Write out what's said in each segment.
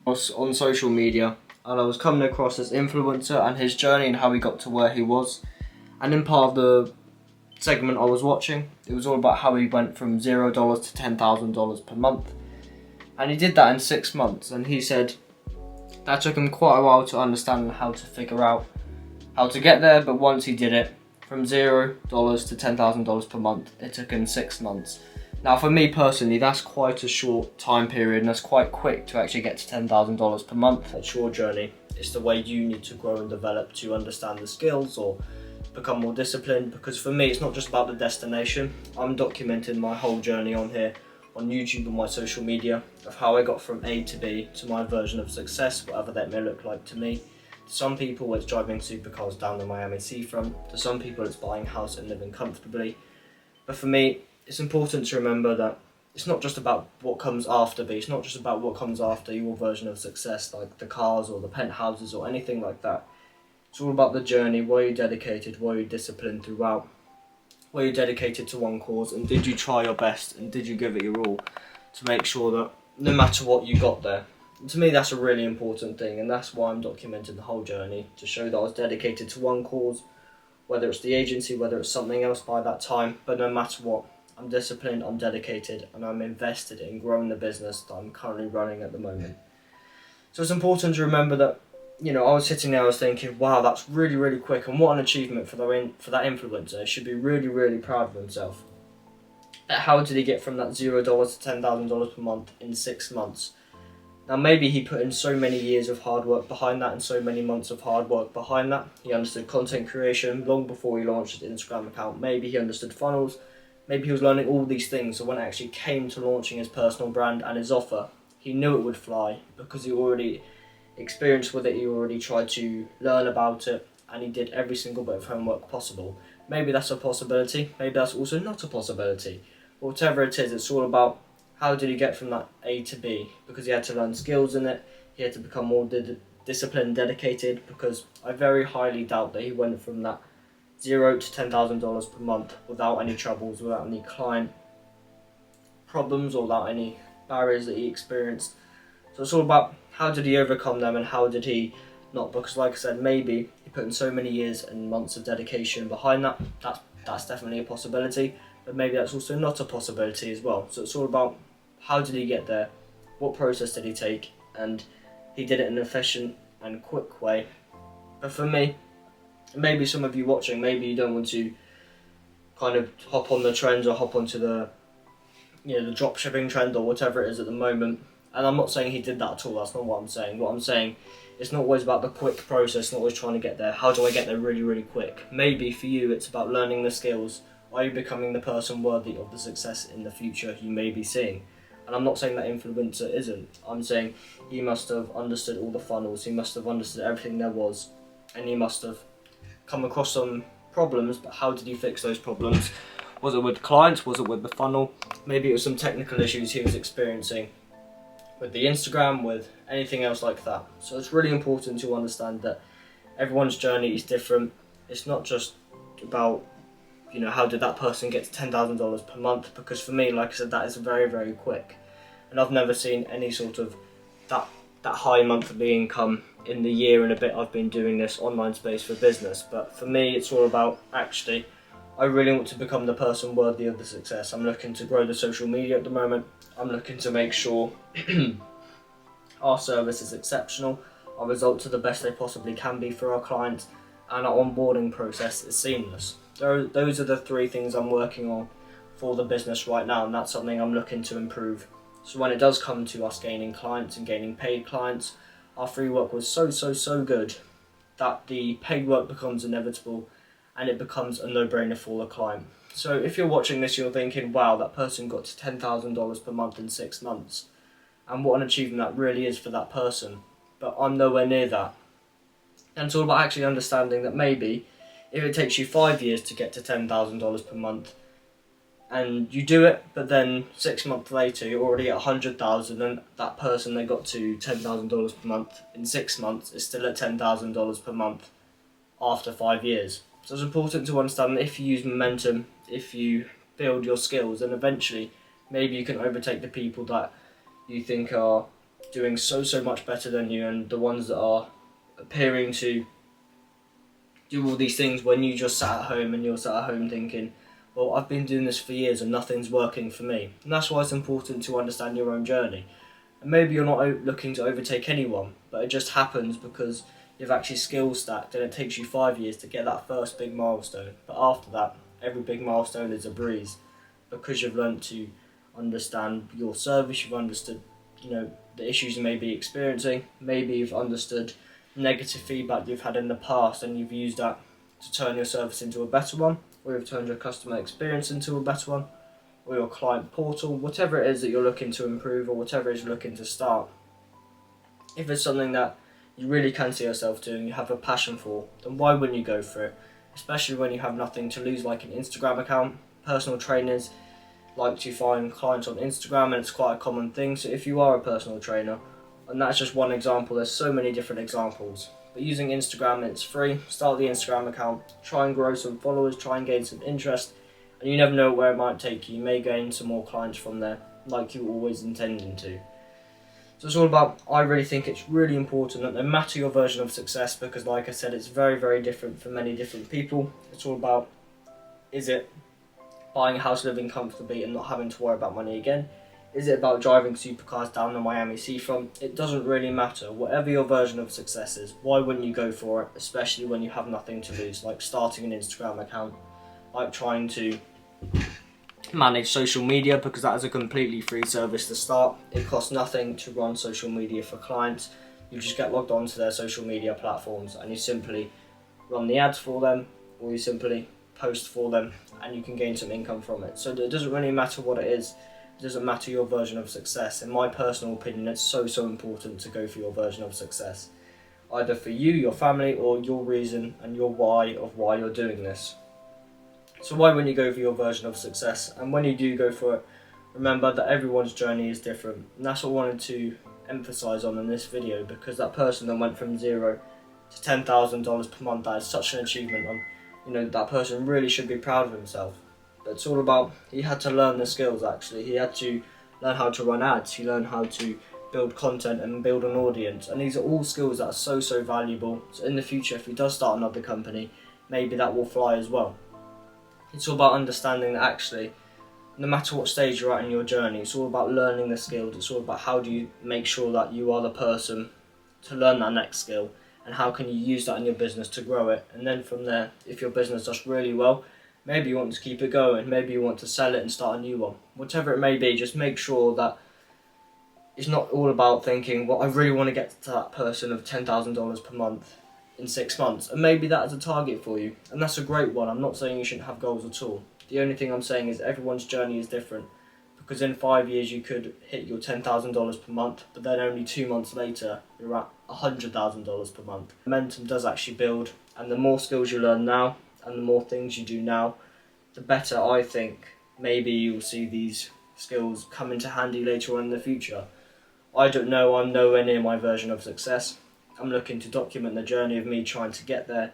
Was on social media, and I was coming across this influencer and his journey and how he got to where he was. And in part of the segment I was watching, it was all about how he went from $0 to $10,000 per month, and he did that in 6 months. And he said that took him quite a while to understand how to figure out how to get there, but once he did it, from $0 to $10,000 per month, it took him 6 months. Now, for me personally, that's quite a short time period, and that's quite quick to actually get to $10,000 per month. It's your journey. It's the way you need to grow and develop to understand the skills or become more disciplined. Because for me, it's not just about the destination. I'm documenting my whole journey on here, on YouTube and my social media, of how I got from A to B to my version of success, whatever that may look like to me. To some people, it's driving supercars down the Miami seafront. To some people, it's buying a house and living comfortably. But for me, it's important to remember that it's not just about what comes after B. It's not just about what comes after your version of success, like the cars or the penthouses or anything like that. It's all about the journey. Were you dedicated? Were you disciplined throughout? Were you dedicated to one cause? And did you try your best? And did you give it your all to make sure that no matter what, you got there? And to me, that's a really important thing, and that's why I'm documenting the whole journey, to show that I was dedicated to one cause, whether it's the agency, whether it's something else by that time. But no matter what, I'm disciplined, I'm dedicated, and I'm invested in growing the business that I'm currently running at the moment. So it's important to remember that, I was sitting there, I was thinking, wow, that's really, really quick, and what an achievement for that influencer. He should be really, really proud of himself. How did he get from that $0 to $10,000 per month in 6 months? Now, maybe he put in so many years of hard work behind that and so many months of hard work behind that. He understood content creation long before he launched his Instagram account. Maybe he understood funnels. Maybe he was learning all these things, so when it actually came to launching his personal brand and his offer, he knew it would fly because he already experienced with it, he already tried to learn about it, and he did every single bit of homework possible. Maybe that's a possibility, maybe that's also not a possibility. But whatever it is, it's all about how did he get from that A to B, because he had to learn skills in it, he had to become more disciplined, dedicated, because I very highly doubt that he went from that $0 to $10,000 per month without any troubles, without any client problems, or without any barriers that he experienced. So it's all about how did he overcome them and how did he not, because like I said, maybe he put in so many years and months of dedication behind that. That's definitely a possibility, but maybe that's also not a possibility as well. So it's all about how did he get there, what process did he take, and he did it in an efficient and quick way. But for me, maybe some of you watching, maybe you don't want to kind of hop on the trends or hop onto the the drop shipping trend or whatever it is at the moment. And I'm not saying he did that at all, that's not what I'm saying. What I'm saying, it's not always about the quick process, not always trying to get there. How do I get there really, really quick? Maybe for you it's about learning the skills. Are you becoming the person worthy of the success in the future you may be seeing? And I'm not saying that influencer isn't. I'm saying he must have understood all the funnels, he must have understood everything there was, and he must have come across some problems, but how did he fix those problems? Was it with clients? Was it with the funnel? Maybe it was some technical issues he was experiencing with the Instagram, with anything else like that. So it's really important to understand that everyone's journey is different. It's not just about, how did that person get to $10,000 per month? Because for me, like I said, that is very, very quick. And I've never seen any sort of that high monthly income in the year and a bit I've been doing this online space for business. But for me, it's all about actually, I really want to become the person worthy of the success. I'm looking to grow the social media at the moment. I'm looking to make sure our service is exceptional, our results are the best they possibly can be for our clients, and our onboarding process is seamless. Those are the 3 things I'm working on for the business right now, and that's something I'm looking to improve. So when it does come to us gaining clients and gaining paid clients, our free work was so good that the paid work becomes inevitable and it becomes a no-brainer for the client. So if you're watching this, you're thinking, wow, that person got to $10,000 per month in 6 months, and what an achievement that really is for that person. But I'm nowhere near that. And it's all about actually understanding that maybe if it takes you 5 years to get to $10,000 per month, and you do it, but then 6 months later you're already at $100,000, and that person that got to $10,000 per month in 6 months is still at $10,000 per month after 5 years. So it's important to understand that if you use momentum, if you build your skills, then eventually maybe you can overtake the people that you think are doing so much better than you, and the ones that are appearing to do all these things when you just sat at home and you're sat at home thinking, well, I've been doing this for years and nothing's working for me. And that's why it's important to understand your own journey. And maybe you're not looking to overtake anyone, but it just happens because you've actually skill stacked and it takes you 5 years to get that first big milestone. But after that, every big milestone is a breeze because you've learned to understand your service, you've understood, the issues you may be experiencing, maybe you've understood negative feedback you've had in the past and you've used that to turn your service into a better one, or you've turned your customer experience into a better one, or your client portal, whatever it is that you're looking to improve or whatever it is you're looking to start. If it's something that you really can see yourself doing, you have a passion for, then why wouldn't you go for it? Especially when you have nothing to lose, like an Instagram account. Personal trainers like to find clients on Instagram, and it's quite a common thing. So if you are a personal trainer, and that's just one example, there's so many different examples. But using Instagram, it's free. Start the Instagram account, try and grow some followers, try and gain some interest, and you never know where it might take you. You may gain some more clients from there, like you were always intending to. So it's all about, I really think it's really important that no matter your version of success, because like I said, it's very different for many different people. It's all about, is it buying a house, living comfortably and not having to worry about money again? Is it about driving supercars down the Miami seafront? It doesn't really matter. Whatever your version of success is, why wouldn't you go for it? Especially when you have nothing to lose, like starting an Instagram account, like trying to manage social media, because that is a completely free service to start. It costs nothing to run social media for clients. You just get logged onto their social media platforms and you simply run the ads for them, or you simply post for them, and you can gain some income from it. So it doesn't really matter what it is. It doesn't matter your version of success. In my personal opinion, it's so important to go for your version of success, either for you, your family, or your reason and your why of why you're doing this. So why wouldn't you go for your version of success? And when you do go for it, remember that everyone's journey is different. And that's what I wanted to emphasize on in this video, because that person that went from $0 to $10,000 per month, that is such an achievement. That person really should be proud of himself. But it's all about, he had to learn the skills actually. He had to learn how to run ads, he learned how to build content and build an audience. And these are all skills that are so valuable. So in the future, if he does start another company, maybe that will fly as well. It's all about understanding that actually, no matter what stage you're at in your journey, it's all about learning the skills. It's all about how do you make sure that you are the person to learn that next skill, and how can you use that in your business to grow it. And then from there, if your business does really well, maybe you want to keep it going, maybe you want to sell it and start a new one. Whatever it may be, just make sure that it's not all about thinking, well, I really want to get to that person of $10,000 per month in 6 months. And maybe that is a target for you, and that's a great one. I'm not saying you shouldn't have goals at all. The only thing I'm saying is everyone's journey is different, because in 5 years you could hit your $10,000 per month, but then only 2 months later you're at $100,000 per month. Momentum does actually build, and the more skills you learn now and the more things you do now, the better I think maybe you'll see these skills come into handy later on in the future. I don't know, I'm nowhere near my version of success. I'm looking to document the journey of me trying to get there,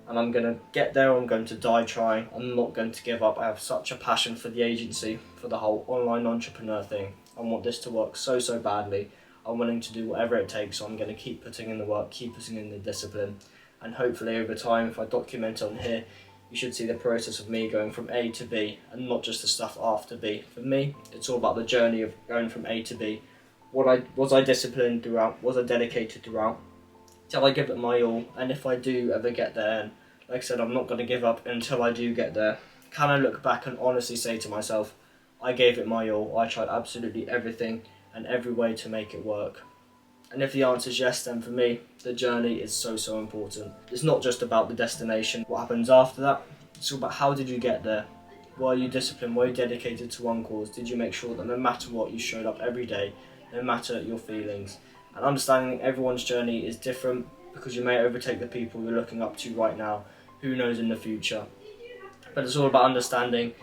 and I'm going to get there, I'm going to die trying. I'm not going to give up. I have such a passion for the agency, for the whole online entrepreneur thing. I want this to work so badly. I'm willing to do whatever it takes, so I'm going to keep putting in the work, keep putting in the discipline, and hopefully over time, if I document on here, you should see the process of me going from A to B, and not just the stuff after B. For me, it's all about the journey of going from A to B. Was I disciplined throughout? Was I dedicated throughout? Till I give it my all? And if I do ever get there, and like I said, I'm not going to give up until I do get there, can I look back and honestly say to myself, I gave it my all, I tried absolutely everything and every way to make it work? And if the answer is yes, then for me, the journey is so important. It's not just about the destination, what happens after that. It's all about how did you get there? Were you disciplined? Were you dedicated to one cause? Did you make sure that no matter what, you showed up every day, no matter your feelings? And understanding everyone's journey is different, because you may overtake the people you're looking up to right now. Who knows in the future? But it's all about understanding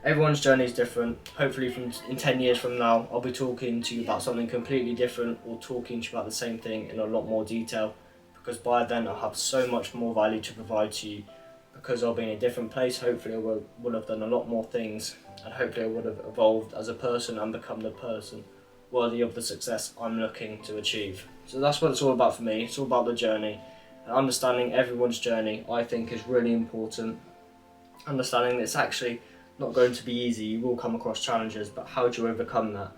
everyone's journey is different. Hopefully in 10 years from now, I'll be talking to you about something completely different, or talking to you about the same thing in a lot more detail, because by then I'll have so much more value to provide to you, because I'll be in a different place. Hopefully I will have done a lot more things, and hopefully I would have evolved as a person and become the person worthy of the success I'm looking to achieve. So that's what it's all about for me. It's all about the journey. And understanding everyone's journey, I think, is really important. Understanding that it's actually not going to be easy. You will come across challenges, but how do you overcome that?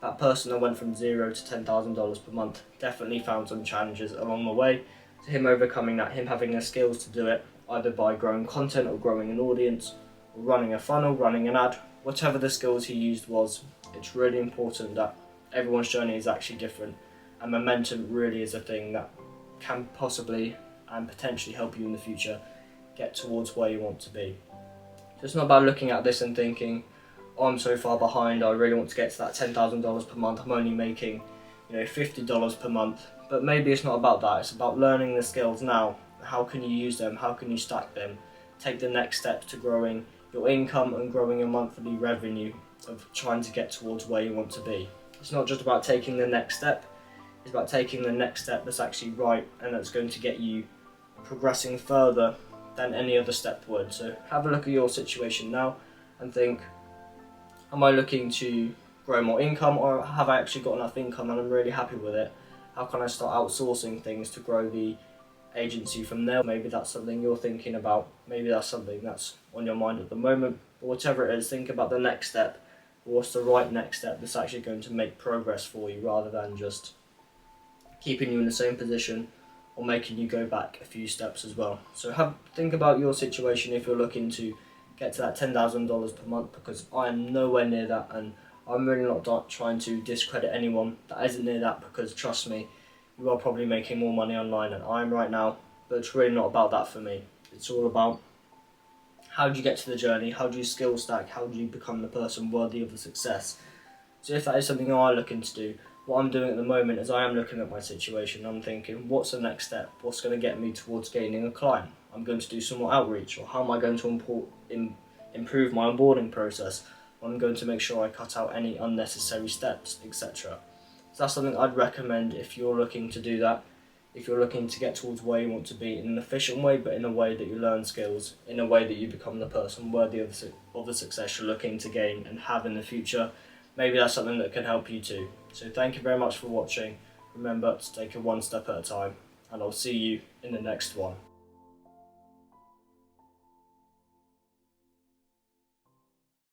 That person that went from $0 to $10,000 per month definitely found some challenges along the way. So him overcoming that, him having the skills to do it, either by growing content or growing an audience, or running a funnel, running an ad, whatever the skills he used was, it's really important that everyone's journey is actually different, and momentum really is a thing that can possibly and potentially help you in the future get towards where you want to be. So it's not about looking at this and thinking, oh, I'm so far behind, I really want to get to that $10,000 per month, I'm only making $50 per month. But maybe it's not about that, it's about learning the skills now. How can you use them, how can you stack them, take the next steps to growing your income and growing your monthly revenue of trying to get towards where you want to be. It's not just about taking the next step, it's about taking the next step that's actually right and that's going to get you progressing further than any other step would. So have a look at your situation now and think, am I looking to grow more income, or have I actually got enough income and I'm really happy with it? How can I start outsourcing things to grow the agency from there? Maybe that's something you're thinking about, maybe that's something that's on your mind at the moment, but whatever it is, think about the next step. What's the right next step that's actually going to make progress for you, rather than just keeping you in the same position or making you go back a few steps as well. So think about your situation if you're looking to get to that $10,000 per month, because I am nowhere near that, and I'm really not trying to discredit anyone that isn't near that, because trust me, you are probably making more money online than I am right now, but it's really not about that for me. It's all about how do you get to the journey, how do you skill stack, how do you become the person worthy of the success. So if that is something you are looking to do, what I'm doing at the moment is I am looking at my situation. I'm thinking, what's the next step? What's going to get me towards gaining a client? I'm going to do some more outreach, or how am I going to improve my onboarding process? I'm going to make sure I cut out any unnecessary steps, etc. So that's something I'd recommend if you're looking to do that. If you're looking to get towards where you want to be in an efficient way, but in a way that you learn skills, in a way that you become the person worthy of the success you're looking to gain and have in the future, maybe that's something that can help you too. So thank you very much for watching. Remember to take it one step at a time, and I'll see you in the next one.